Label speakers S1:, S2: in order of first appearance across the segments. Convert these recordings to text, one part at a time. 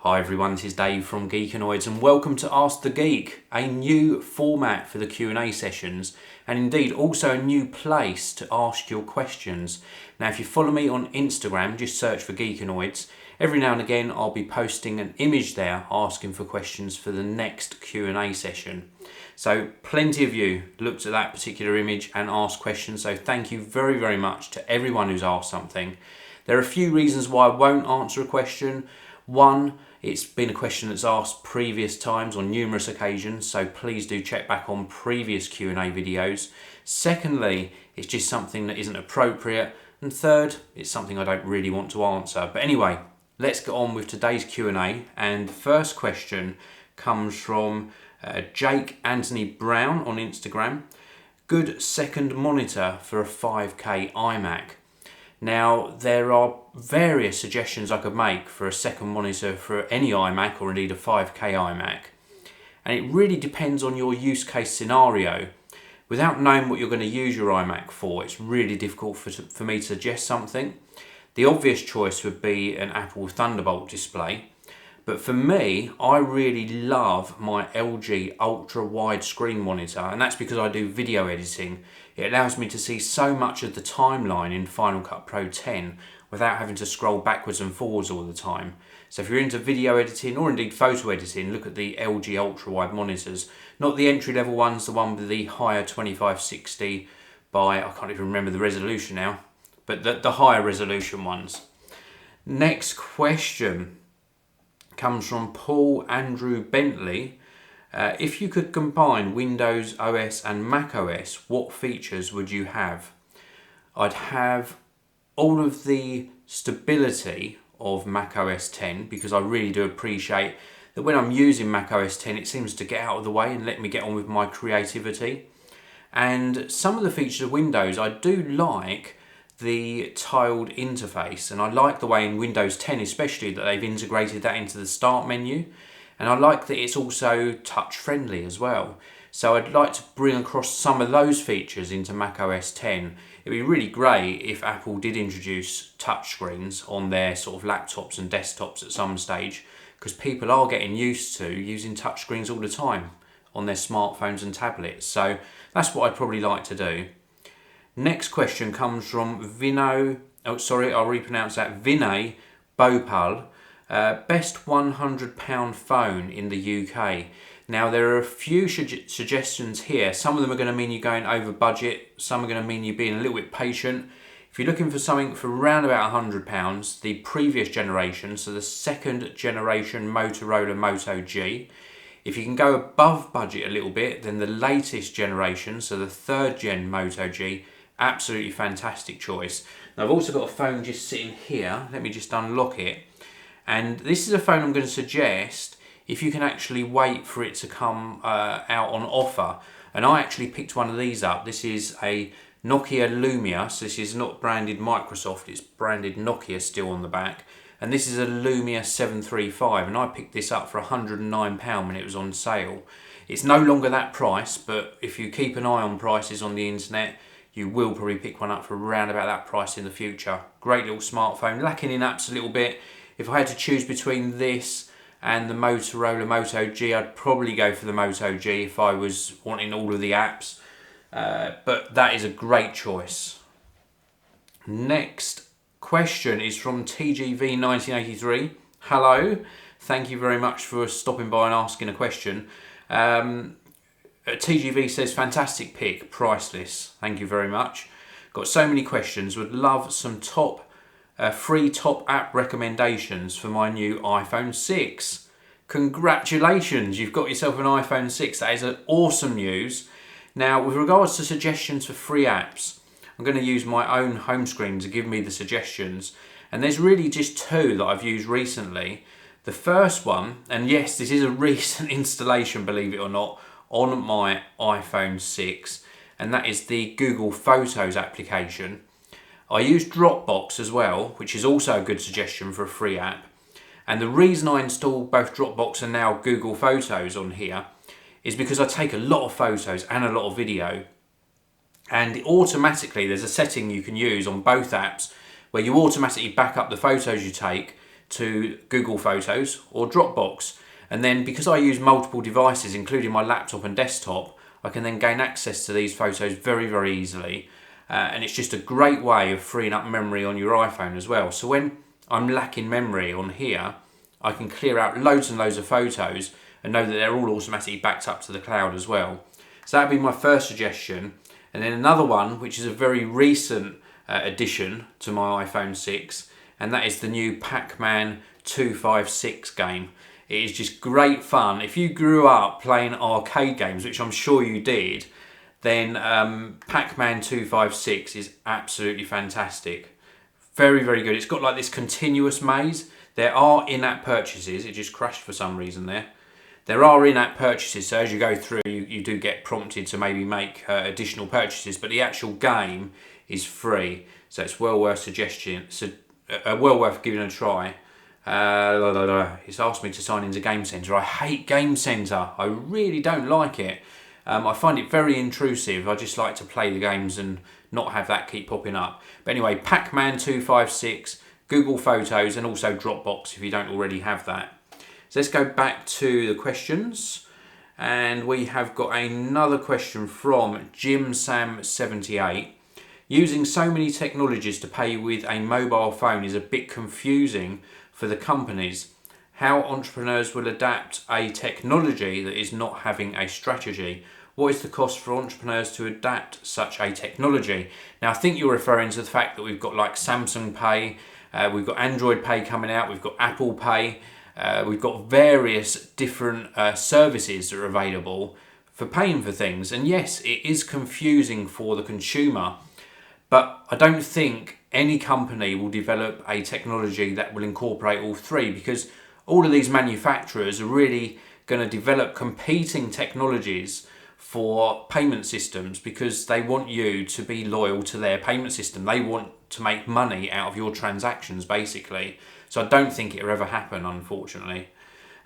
S1: Hi everyone, this is Dave from Geekanoids and welcome to Ask the Geek, a new format for the Q&A sessions and indeed also a new place to ask your questions. Now if you follow me on Instagram, just search for Geekanoids. Every now and again I'll be posting an image there asking for questions for the next Q&A session. So plenty of you looked at that particular image and asked questions, so thank you very much to everyone who's asked something. There are a few reasons why I won't answer a question. One, it's been a question that's asked previous times on numerous occasions, so please do check back on previous Q&A videos. Secondly, it's just something that isn't appropriate. And third, it's something I don't really want to answer. But anyway, let's get on with today's Q&A. And the first question comes from Jake Anthony Brown on Instagram. Good second monitor for a 5K iMac. Now, there are various suggestions I could make for a second monitor for any iMac or indeed a 5K iMac. And it really depends on your use case scenario. Without knowing what you're going to use your iMac for, it's really difficult for me to suggest something. The obvious choice would be an Apple Thunderbolt display. But for me, I really love my LG ultra wide screen monitor, and that's because I do video editing. It allows me to see so much of the timeline in Final Cut Pro 10 without having to scroll backwards and forwards all the time. So if you're into video editing or indeed photo editing, look at the LG ultra wide monitors. Not the entry level ones, the one with the higher 2560 by, I can't even remember the resolution now, but the higher resolution ones. Next question comes from Paul Andrew Bentley. If you could combine Windows OS and Mac OS, what features would you have? I'd have all of the stability of Mac OS 10 because I really do appreciate that when I'm using Mac OS 10 it seems to get out of the way and let me get on with my creativity. And some of the features of Windows, I do like the tiled interface, and I like the way in Windows 10 especially that they've integrated that into the start menu, and I like that it's also touch friendly as well. So I'd like to bring across some of those features into Mac OS 10. It'd be really great if Apple did introduce touch screens on their sort of laptops and desktops at some stage, because people are getting used to using touch screens all the time on their smartphones and tablets. So that's what I'd probably like to do. Next question comes from Vinay Bhopal. Best £100 phone in the UK. Now there are a few suggestions here. Some of them are going to mean you're going over budget. Some are going to mean you're being a little bit patient. If you're looking for something for around about £100, the previous generation, so the second generation Motorola Moto G. If you can go above budget a little bit, then the latest generation, so the third gen Moto G, absolutely fantastic choice. Now I've also got a phone just sitting here. Let me just unlock it. And this is a phone I'm going to suggest if you can actually wait for it to come out on offer. And I actually picked one of these up. This is a Nokia Lumia. So this is not branded Microsoft, it's branded Nokia still on the back. And this is a Lumia 735, and I picked this up for £109 when it was on sale. It's no longer that price, but if you keep an eye on prices on the internet, you will probably pick one up for around about that price in the future. Great little smartphone, lacking in apps a little bit. If I had to choose between this and the Motorola Moto G, I'd probably go for the Moto G if I was wanting all of the apps. But that is a great choice. Next question is from TGV1983. Hello, thank you very much for stopping by and asking a question. TGV says, fantastic pick, priceless. Thank you very much. Got so many questions. Would love some free top app recommendations for my new iPhone 6. Congratulations, you've got yourself an iPhone 6. That is awesome news. Now, with regards to suggestions for free apps, I'm going to use my own home screen to give me the suggestions. And there's really just two that I've used recently. The first one, and yes, this is a recent installation, believe it or not, on my iPhone 6, and that is the Google Photos application. I use Dropbox as well, which is also a good suggestion for a free app. And the reason I install both Dropbox and now Google Photos on here is because I take a lot of photos and a lot of video. And automatically, there's a setting you can use on both apps where you automatically back up the photos you take to Google Photos or Dropbox. And then because I use multiple devices, including my laptop and desktop, I can then gain access to these photos very, very easily. And it's just a great way of freeing up memory on your iPhone as well. So when I'm lacking memory on here, I can clear out loads and loads of photos and know that they're all automatically backed up to the cloud as well. So that'd be my first suggestion. And then another one, which is a very recent addition to my iPhone 6, and that is the new Pac-Man 256 game. It is just great fun. If you grew up playing arcade games, which I'm sure you did, then Pac-Man 256 is absolutely fantastic. Very, very good. It's got like this continuous maze. There are in-app purchases. It just crashed for some reason there. There are in-app purchases, so as you go through, you do get prompted to maybe make additional purchases, but the actual game is free, so it's well worth suggestion. So, well worth giving a try. It's asked me to sign into Game Center. I hate Game Center. I really don't like it. I find it very intrusive. I just like to play the games and not have that keep popping up. But anyway, Pac-Man 256, Google Photos, and also Dropbox if you don't already have that. So let's go back to the questions. And we have got another question from JimSam78. Using so many technologies to pay with a mobile phone is a bit confusing for the companies. How entrepreneurs will adapt a technology that is not having a strategy? What is the cost for entrepreneurs to adapt such a technology? Now, I think you're referring to the fact that we've got like Samsung Pay, we've got Android Pay coming out, we've got Apple Pay, we've got various different services that are available for paying for things. And yes, it is confusing for the consumer, but I don't think any company will develop a technology that will incorporate all three, because all of these manufacturers are really going to develop competing technologies for payment systems because they want you to be loyal to their payment system. They want to make money out of your transactions, basically. So I don't think it'll ever happen, unfortunately.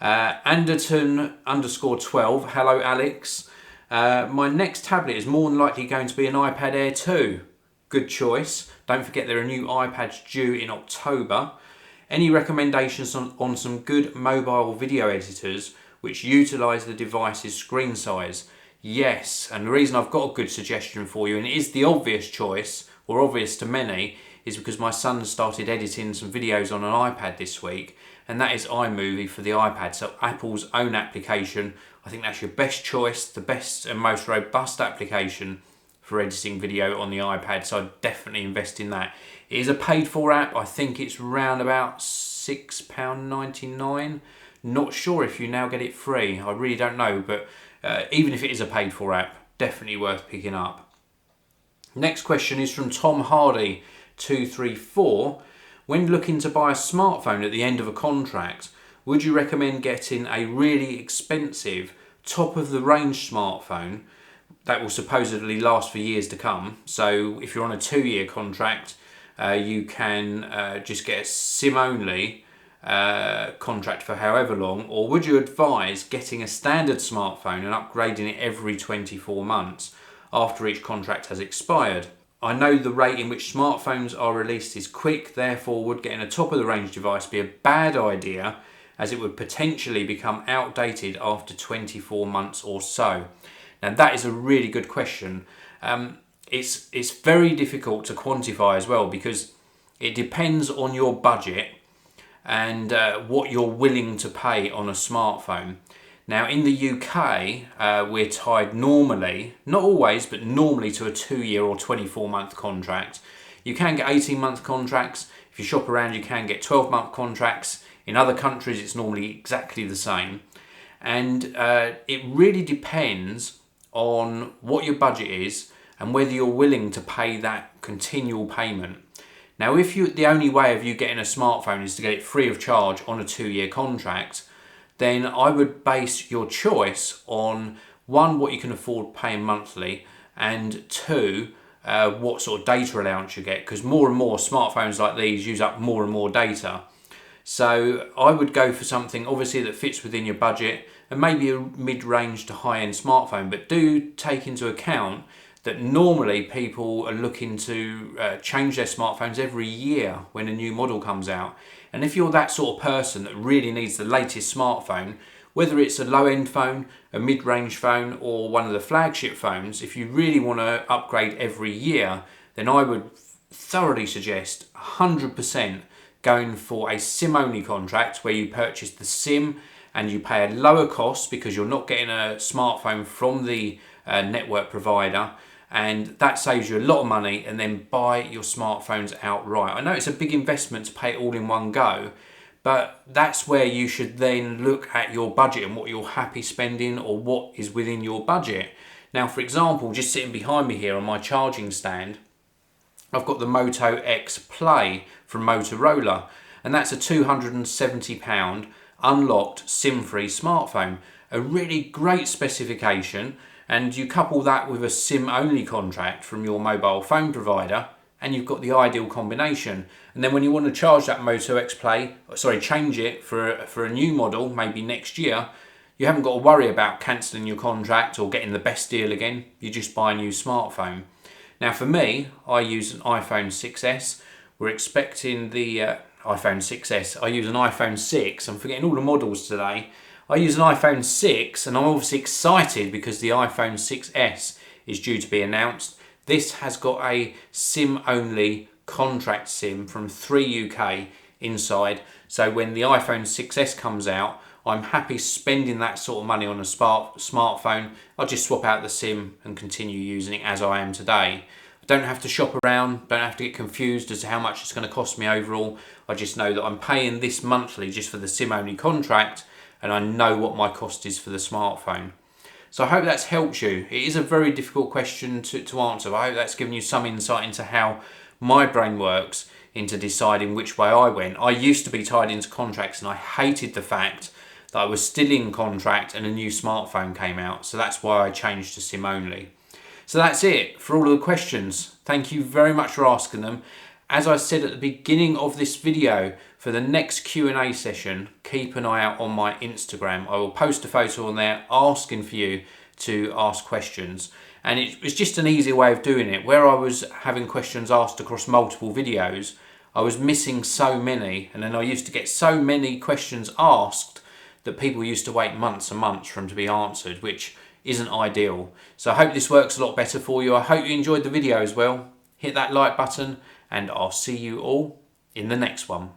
S1: Anderton_12, hello Alex. My next tablet is more than likely going to be an iPad Air 2. Good choice. Don't forget there are new iPads due in October. Any recommendations on some good mobile video editors which utilise the device's screen size? Yes, and the reason I've got a good suggestion for you, and it is the obvious choice, or obvious to many, is because my son started editing some videos on an iPad this week, and that is iMovie for the iPad. So Apple's own application, I think that's your best choice, the best and most robust application for editing video on the iPad, so I'd definitely invest in that. It is a paid for app. I think it's around about £6.99. Not sure if you now get it free. I really don't know, but even if it is a paid for app, definitely worth picking up. Next question is from Tom Hardy 234. When looking to buy a smartphone at the end of a contract, would you recommend getting a really expensive top of the range smartphone that will supposedly last for years to come? So if you're on a 2-year contract, you can just get a SIM only contract for however long, or would you advise getting a standard smartphone and upgrading it every 24 months after each contract has expired? I know the rate in which smartphones are released is quick, therefore would getting a top of the range device be a bad idea, as it would potentially become outdated after 24 months or so? Now that is a really good question. It's very difficult to quantify as well, because it depends on your budget and what you're willing to pay on a smartphone. Now in the UK, we're tied normally, not always, but normally to a 2-year or 24-month contract. You can get 18-month contracts. If you shop around, you can get 12-month contracts. In other countries, it's normally exactly the same. And it really depends on what your budget is and whether you're willing to pay that continual payment. Now, if the only way of you getting a smartphone is to get it free of charge on a 2-year contract, then I would base your choice on 1, what you can afford paying monthly, and 2, what sort of data allowance you get, because more and more smartphones like these use up more and more data. So I would go for something obviously that fits within your budget, and maybe a mid-range to high-end smartphone, but do take into account that normally people are looking to change their smartphones every year when a new model comes out. And if you're that sort of person that really needs the latest smartphone, whether it's a low-end phone, a mid-range phone, or one of the flagship phones, if you really want to upgrade every year, then I would thoroughly suggest 100% going for a SIM-only contract where you purchase the SIM and you pay a lower cost because you're not getting a smartphone from the network provider, and that saves you a lot of money, and then buy your smartphones outright. I know it's a big investment to pay it all in one go, but that's where you should then look at your budget and what you're happy spending or what is within your budget. Now, for example, just sitting behind me here on my charging stand, I've got the Moto X Play from Motorola, and that's a £270 unlocked SIM-free smartphone. A really great specification, and you couple that with a SIM-only contract from your mobile phone provider, and you've got the ideal combination. And then when you want to charge that Moto X Play, change it for a new model, maybe next year, you haven't got to worry about cancelling your contract or getting the best deal again. You just buy a new smartphone. Now for me, I use an iPhone 6S. We're expecting the iPhone 6S. I use an iPhone 6. I'm forgetting all the models today. I use an iPhone 6, and I'm obviously excited because the iPhone 6S is due to be announced. This has got a SIM-only contract SIM from 3UK inside. So when the iPhone 6S comes out, I'm happy spending that sort of money on a smartphone. I'll just swap out the SIM and continue using it as I am today. I don't have to shop around, don't have to get confused as to how much it's going to cost me overall. I just know that I'm paying this monthly just for the SIM-only contract, and I know what my cost is for the smartphone. So I hope that's helped you. It is a very difficult question to answer, but I hope that's given you some insight into how my brain works into deciding which way I went. I used to be tied into contracts, and I hated the fact that I was still in contract and a new smartphone came out. So that's why I changed to SIM only. So that's it for all of the questions. Thank you very much for asking them. As I said at the beginning of this video, for the next Q&A session, keep an eye out on my Instagram. I will post a photo on there asking for you to ask questions. And it was just an easy way of doing it. Where I was having questions asked across multiple videos, I was missing so many, and then I used to get so many questions asked that people used to wait months and months for them to be answered, which isn't ideal. So I hope this works a lot better for you. I hope you enjoyed the video as well. Hit that like button, and I'll see you all in the next one.